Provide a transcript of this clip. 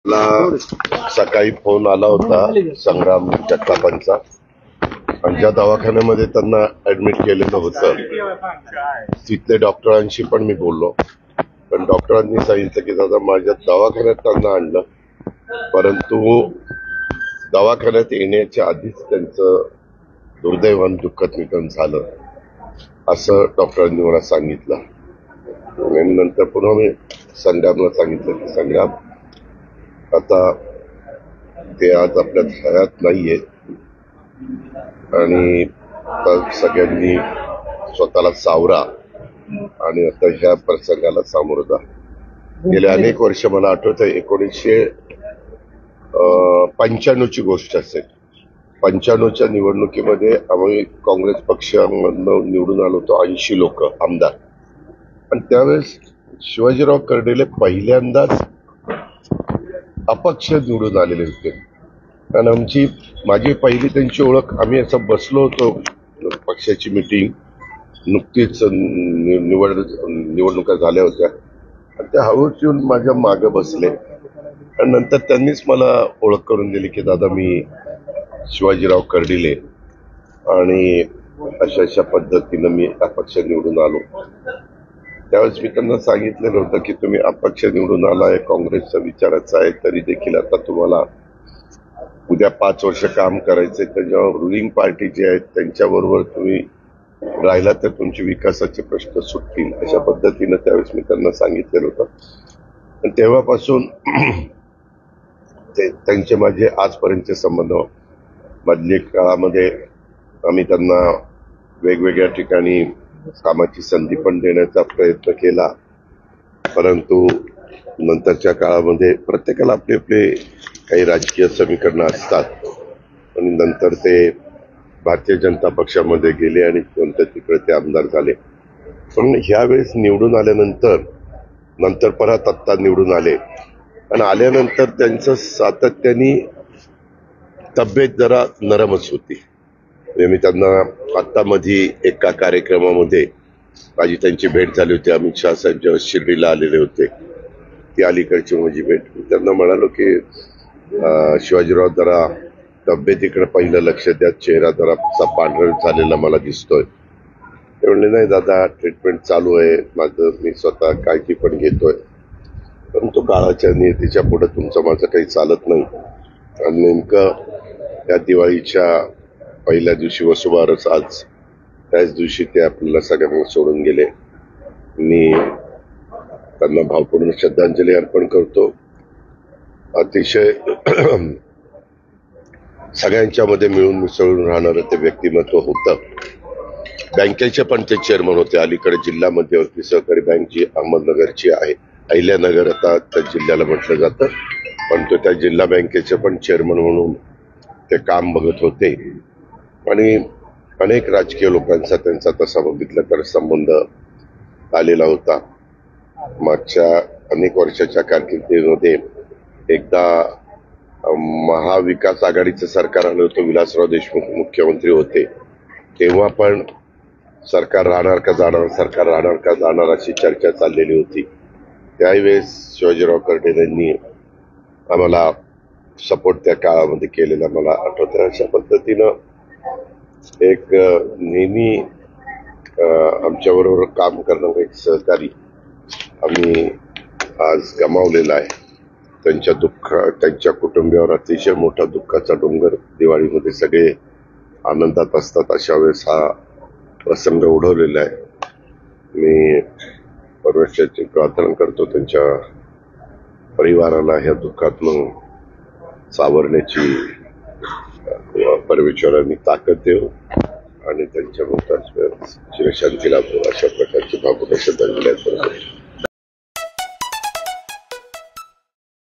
मला सकाळी फोन आला होता संग्राम जगतापांचा, आणि ज्या दवाखान्यामध्ये त्यांना ऍडमिट केलेलं होतं तिथले डॉक्टरांशी पण मी बोललो. पण डॉक्टरांनी सांगितलं की दादा माझ्या दवाखान्यात त्यांना आणलं, परंतु दवाखान्यात येण्याच्या आधीच त्यांचं दुर्दैवानं दुःखद निधन झालं असं डॉक्टरांनी मला सांगितलं. आणि नंतर पुन्हा मी संग्रामला सांगितलं की संग्राम आता ते आज आपल्या घरात नाहीये आणि सगळ्यांनी स्वतःला सावरा आणि आता ह्या प्रसंगाला सामोरं जा. गेले अनेक वर्ष मला आठवतं 1995ची गोष्ट असेल. 95च्या निवडणुकीमध्ये आम्ही काँग्रेस पक्षामधनं निवडून आलो होतो 80 लोक आमदार, आणि त्यावेळेस शिवाजीराव कर्डिले पहिल्यांदाच अपक्ष निवडून आलेले होते. कारण माझी पहिली त्यांची ओळख, आम्ही असं बसलो होतो, पक्षाची मीटिंग नुकतीच निवडणुका झाल्या होत्या, आणि त्या हळूच येऊन माझ्या मागं बसले आणि नंतर त्यांनीच मला ओळख करून दिली की दादा मी शिवाजीराव कर्डिले आणि अशा अशा पद्धतीनं मी अपक्ष निवडून आलो. त्यावेळेस मी त्यांना सांगितलेलं होतं की तुम्ही अपक्ष निवडून आलाय, काँग्रेसच्या विचाराचा आहे, तरी देखील आता तुम्हाला उद्या 5 वर्ष काम करायचंय, त्याच्यावर रुलिंग पार्टी जी आहे त्यांच्याबरोबर तुम्ही राहिला तर तुमचे विकासाचे प्रश्न सुटतील, अशा पद्धतीनं त्यावेळेस मी त्यांना सांगितलेलं होतं. आणि तेव्हापासून त्यांचे माझे आजपर्यंतचे संबंध. मधल्या काळामध्ये आम्ही त्यांना वेगवेगळ्या ठिकाणी कामाची संधी पण देण्याचा प्रयत्न केला, परंतु नंतरच्या काळामध्ये प्रत्येकाला आपले आपले काही राजकीय समीकरणं असतात आणि नंतर ते भारतीय जनता पक्षामध्ये गेले आणि नंतर तिकडे ते आमदार झाले. पण ह्यावेळेस निवडून आल्यानंतर परत आत्ता निवडून आले, आणि आल्यानंतर त्यांचं सातत्याने तब्येत जरा नरमच होती. मी त्यांना आत्ता मध्ये एका कार्यक्रमामध्ये माझी त्यांची भेट झाली होती. अमित शहा साहेब जेव्हा शिर्डीला आलेले होते, ती अलीकडची माझी भेट. मी त्यांना म्हणालो की शिवाजीराव जरा तब्येतीकडे पहिलं लक्ष द्या, चेहरा जरा पांढरा झालेला मला दिसतोय. ते म्हणले नाही दादा ट्रीटमेंट चालू आहे माझं, मी स्वतः काळजी पण घेतोय, परंतु काळाच्या नियतीच्या पुढे तुमचं माझं काही चालत नाही. आणि नेमकं या दिवाळीच्या पहिल्या दिवशी वसुबारस आज, त्याच दिवशी ते आपल्याला सगळ्यांना सोडून गेले. मी त्यांना भावपूर्ण श्रद्धांजली अर्पण करतो. अतिशय सगळ्यांच्या मध्ये मिळून मिसळून राहणारं ते व्यक्तिमत्व होतं. बँकेचे पण ते चेअरमन होते. अलीकडे जिल्हा मध्यवर्ती सहकारी बँक जी अहमदनगरची आहे, अहिल्यानगर आता त्या जिल्ह्याला म्हटलं जातं, पण तो त्या जिल्हा बँकेचे पण चेअरमन म्हणून ते काम बघत होते. आणि अनेक राजकीय लोकांचा त्यांचा तसा बघितलं तर संबंध आलेला होता. मागच्या अनेक वर्षाच्या कारकिर्दीमध्ये एकदा महाविकास आघाडीचं सरकार आलं होतं, विलासराव देशमुख मुख्यमंत्री होते, तेव्हा पण सरकार राहणार का जाणार, सरकार राहणार का जाणार अशी चर्चा चाललेली होती. त्यावेळेस शिवाजीराव कर्डिलेंनी आम्हाला सपोर्ट त्या काळामध्ये केलेला मला आठवतं. अशा पद्धतीनं एक नेहमी आमच्याबरोबर काम करणारा एक सहकारी आम्ही आज गमावलेला आहे. त्यांच्या कुटुंबियावर अतिशय मोठा दुःखाचा डोंगर दिवाळीमध्ये सगळे आनंदात असतात, अशा वेळेस हा प्रसंग ओढवलेला आहे. मी परमेश्वराची प्रार्थना करतो त्यांच्या परिवाराला ह्या दुःखातून सावरण्याची परमेश्वरांनी ताकद देव आणि त्यांच्या मृतांच्या चिरशांती लाभो, अशा प्रकारची भावपूर्ण श्रद्धांजली अर्पण करतो.